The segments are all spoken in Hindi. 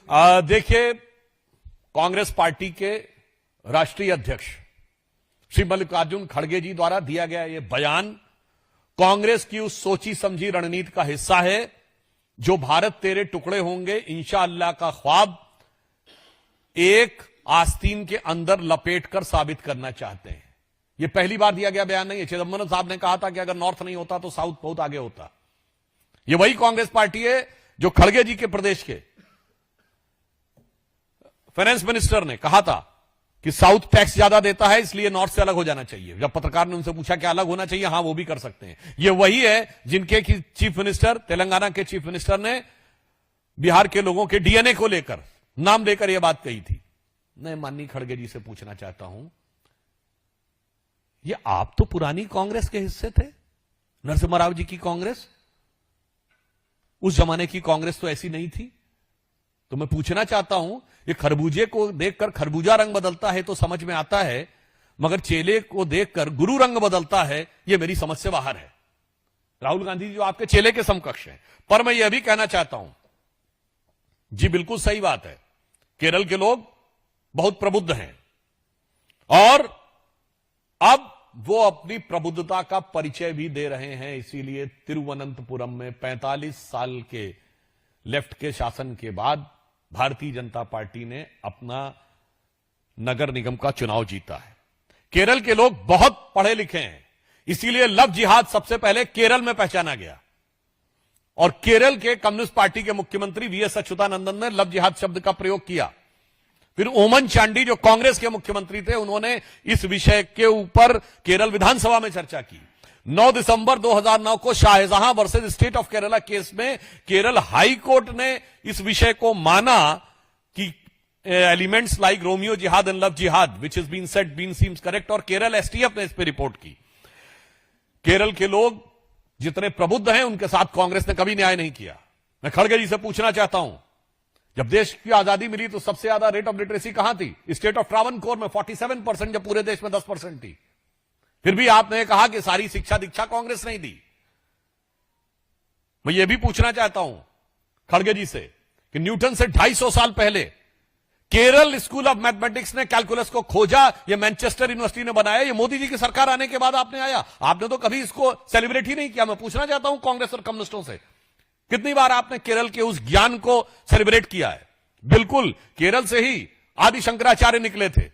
देखिए, कांग्रेस पार्टी के राष्ट्रीय अध्यक्ष श्री मल्लिकार्जुन खड़गे जी द्वारा दिया गया यह बयान कांग्रेस की उस सोची समझी रणनीति का हिस्सा है जो भारत तेरे टुकड़े होंगे इंशाअल्लाह का ख्वाब एक आस्तीन के अंदर लपेटकर साबित करना चाहते हैं। यह पहली बार दिया गया बयान नहीं है। चिदंबरम साहब ने कहा था कि अगर नॉर्थ नहीं होता तो साउथ बहुत आगे होता। यह वही कांग्रेस पार्टी है जो खड़गे जी के प्रदेश के फाइनेंस मिनिस्टर ने कहा था कि साउथ टैक्स ज्यादा देता है इसलिए नॉर्थ से अलग हो जाना चाहिए। जब पत्रकार ने उनसे पूछा कि अलग होना चाहिए, हां वो भी कर सकते हैं। ये वही है जिनके चीफ मिनिस्टर, तेलंगाना के चीफ मिनिस्टर ने बिहार के लोगों के डीएनए को लेकर नाम लेकर यह बात कही थी। मैं माननीय खड़गे जी से पूछना चाहता हूं, ये आप तो पुरानी कांग्रेस के हिस्से थे, नरसिम्हा राव जी की कांग्रेस। उस जमाने की कांग्रेस तो ऐसी नहीं थी। तो मैं पूछना चाहता हूं, ये खरबूजे को देखकर खरबूजा रंग बदलता है तो समझ में आता है, मगर चेले को देखकर गुरु रंग बदलता है, यह मेरी समझ से बाहर है। राहुल गांधी जी जो आपके चेले के समकक्ष हैं, पर मैं यह भी कहना चाहता हूं, जी बिल्कुल सही बात है, केरल के लोग बहुत प्रबुद्ध हैं और अब वो अपनी प्रबुद्धता का परिचय भी दे रहे हैं। इसीलिए तिरुवनंतपुरम में 45 साल के लेफ्ट के शासन के बाद भारतीय जनता पार्टी ने अपना नगर निगम का चुनाव जीता है। केरल के लोग बहुत पढ़े लिखे हैं, इसीलिए लव जिहाद सबसे पहले केरल में पहचाना गया और केरल के कम्युनिस्ट पार्टी के मुख्यमंत्री वीएस अच्युतानंदन ने लव जिहाद शब्द का प्रयोग किया। फिर ओमन चांडी जो कांग्रेस के मुख्यमंत्री थे, उन्होंने इस विषय के ऊपर केरल विधानसभा में चर्चा की। 9 दिसंबर 2009 को Shahjahan versus state of Kerala case में केरल हाई कोर्ट ने इस विषय को माना कि एलिमेंट्स लाइक रोमियो जिहाद एंड लव जिहाद which is been said been seems correct, और केरल एसटीएफ ने इस पर रिपोर्ट की। केरल के लोग जितने प्रबुद्ध हैं उनके साथ कांग्रेस ने कभी न्याय नहीं किया। मैं खड़गे जी से पूछना चाहता हूं, जब देश की आजादी मिली तो सबसे ज्यादा रेट ऑफ लिटरेसी कहां थी? स्टेट ऑफ ट्रावनकोर में 47%, जब पूरे देश में 10% थी। फिर भी आपने कहा कि सारी शिक्षा दीक्षा कांग्रेस नहीं दी। मैं यह भी पूछना चाहता हूं खड़गे जी से कि न्यूटन से 250 साल पहले केरल स्कूल ऑफ मैथमेटिक्स ने कैलकुलस को खोजा, यह मैनचेस्टर यूनिवर्सिटी ने बनाया, यह मोदी जी की सरकार आने के बाद आपने आया। आपने तो कभी इसको सेलिब्रेट ही नहीं किया। मैं पूछना चाहता हूं कांग्रेस और कम्युनिस्टों से, कितनी बार आपने केरल के उस ज्ञान को सेलिब्रेट किया है? बिल्कुल, केरल से ही आदि शंकराचार्य निकले थे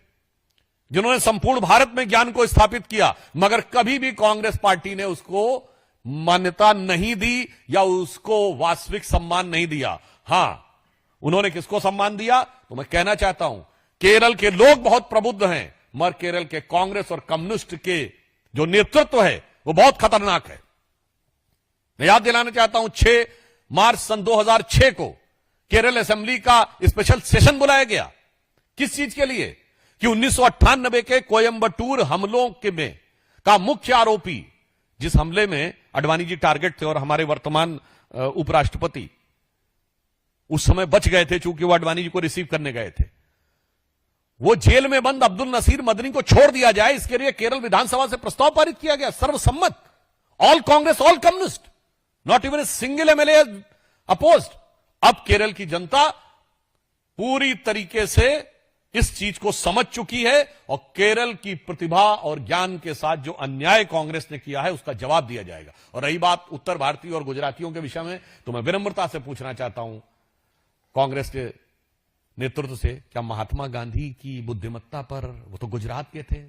जिन्होंने संपूर्ण भारत में ज्ञान को स्थापित किया, मगर कभी भी कांग्रेस पार्टी ने उसको मान्यता नहीं दी या उसको वास्तविक सम्मान नहीं दिया। हां, उन्होंने किसको सम्मान दिया? तो मैं कहना चाहता हूं, केरल के लोग बहुत प्रबुद्ध हैं, मगर केरल के कांग्रेस और कम्युनिस्ट के जो नेतृत्व है वो बहुत खतरनाक है। मैं याद दिलाना चाहता हूं, 6 मार्च सन 2006 को केरल असेंबली का स्पेशल सेशन बुलाया गया। किस चीज के लिए? कि 1998 के कोयंबटूर हमलों के में का मुख्य आरोपी, जिस हमले में अडवाणी जी टारगेट थे और हमारे वर्तमान उपराष्ट्रपति उस समय बच गए थे चूंकि वो अडवाणी जी को रिसीव करने गए थे, वो जेल में बंद अब्दुल नसीर मदनी को छोड़ दिया जाए, इसके लिए केरल विधानसभा से प्रस्ताव पारित किया गया, सर्वसम्मत। All Congress, all communist, not even a single MLA opposed. अब केरल की जनता पूरी तरीके से इस चीज को समझ चुकी है और केरल की प्रतिभा और ज्ञान के साथ जो अन्याय कांग्रेस ने किया है उसका जवाब दिया जाएगा। और रही बात उत्तर भारतीय और गुजरातियों के विषय में, तो मैं विनम्रता से पूछना चाहता हूं कांग्रेस के नेतृत्व से, क्या महात्मा गांधी की बुद्धिमत्ता पर, वो तो गुजरात के थे,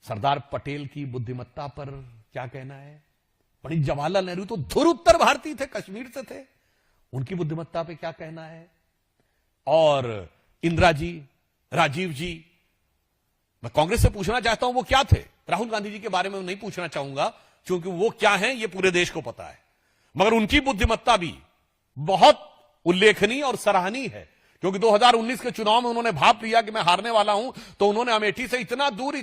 सरदार पटेल की बुद्धिमत्ता पर क्या कहना है? पंडित जवाहरलाल नेहरू तो धुर उत्तर भारतीय थे, कश्मीर से थे, उनकी बुद्धिमत्ता पे क्या कहना है? और इंदिरा जी, राजीव जी, मैं कांग्रेस से पूछना चाहता हूं वो क्या थे? राहुल गांधी जी के बारे में नहीं पूछना चाहूंगा क्योंकि वो क्या हैं ये पूरे देश को पता है, मगर उनकी बुद्धिमत्ता भी बहुत उल्लेखनीय और सराहनीय है। क्योंकि 2019 के चुनाव में उन्होंने भाप लिया कि मैं हारने वाला हूं, तो उन्होंने अमेठी से इतना दूर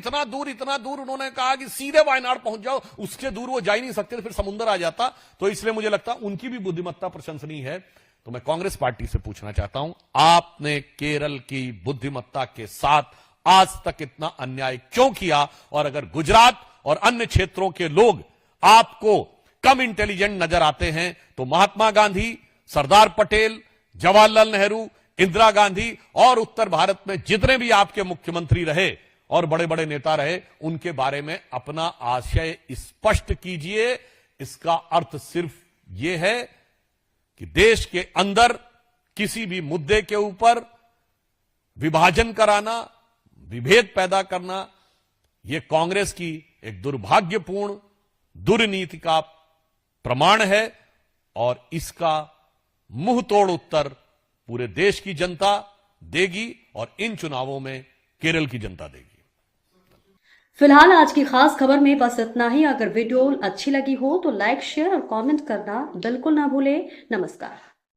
उन्होंने कहा कि सीधे वायनाड पहुंच जाओ, उससे दूर वो जा ही नहीं सकते, फिर समुद्र आ जाता। तो इसलिए मुझे लगता उनकी भी बुद्धिमत्ता प्रशंसनीय है। तो मैं कांग्रेस पार्टी से पूछना चाहता हूं, आपने केरल की बुद्धिमत्ता के साथ आज तक इतना अन्याय क्यों किया? और अगर गुजरात और अन्य क्षेत्रों के लोग आपको कम इंटेलिजेंट नजर आते हैं तो महात्मा गांधी, सरदार पटेल, जवाहरलाल नेहरू, इंदिरा गांधी और उत्तर भारत में जितने भी आपके मुख्यमंत्री रहे और बड़े बड़े नेता रहे, उनके बारे में अपना आशय स्पष्ट कीजिए। इसका अर्थ सिर्फ यह है कि देश के अंदर किसी भी मुद्दे के ऊपर विभाजन कराना, विभेद पैदा करना, यह कांग्रेस की एक दुर्भाग्यपूर्ण दुर्नीति का प्रमाण है और इसका मुंह तोड़ उत्तर पूरे देश की जनता देगी और इन चुनावों में केरल की जनता देगी। फिलहाल आज की खास खबर में बस इतना ही। अगर वीडियो अच्छी लगी हो तो लाइक, शेयर और कमेंट करना बिल्कुल ना भूलें। नमस्कार।